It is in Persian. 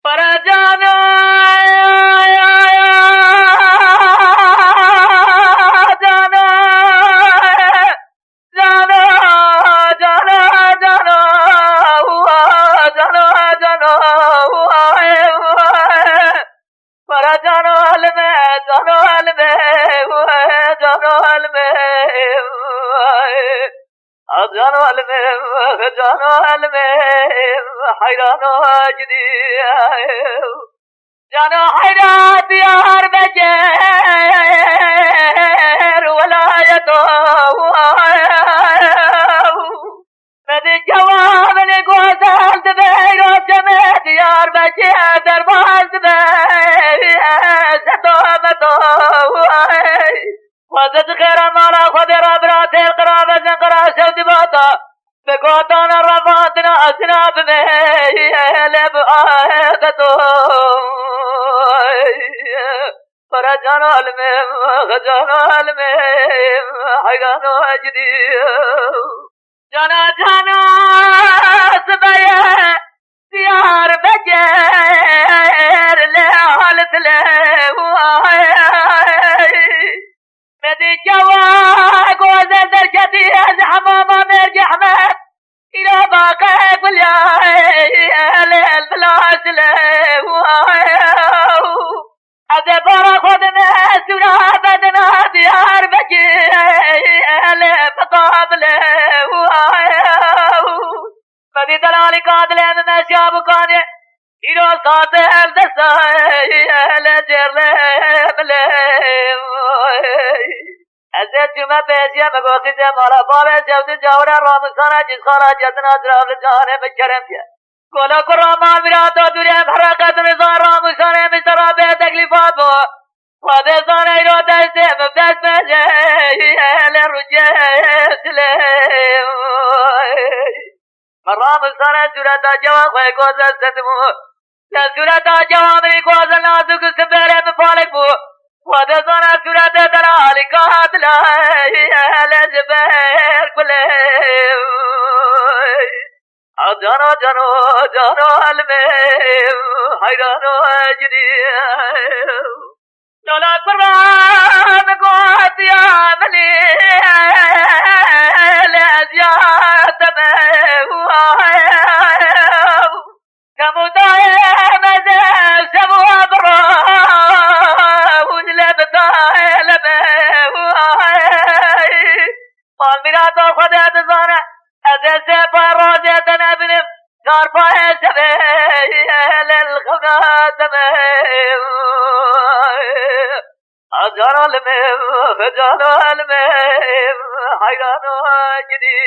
فرجانا جانا جانا جانا جانا جانا جانا فرجانا علمه جانا علمه جانا علمه جانا علمه جانا علمه حيران واجدي جانا حيران ديار بجير ولايته مدي جواب لقوزال دبير وجمع ديار بجير دربال دبير ستومته وزد خير مالا خدر برات القرابة زنقرا شود باتا بقوتان رفاتنا أسناب مهلب آهدتو فرجان علمه خجان علمه حيران واجدي جانا جانا سبايا ديار بجير لحالت له مدي جوا قوزة درجتي حمامة مرجع حمد إلى باقي باليا الفلاس له أذا برا خدنا سنا بدنا ديار بجيل فقابله مدي دلالي قادله من شاب قاني إلى صادق دسائل جرله أزيد جمع بيجي مقوتي جمع على بابا جود جورا رامسانا جس خارا جتنا جراب لجانے بچرم جا کولا کرامان میراتا دوریم حرکت نظام رامسانا مسترا بے تکلیفات بو خواده زانه ایرو دسته مبدست مجه لرجه سلیم رامسانا جورتا جوان خواه گوزه ستمو جورتا جوان بری گوزه نازوک سبره مفالک بو خواده زانه جورتا دلالی کات لجبر کلیم جانو جانو جانو علمه حیران واجدی لولا قرآن قوت يا ملي لأزيات كمدايا مزال سبوا برا وجلبتا مالميراتا خدا تزانا أزل سيبا روجتنا بنم كاربا سبي للخبات أجانا المهم فجانا المهم حيران واجدي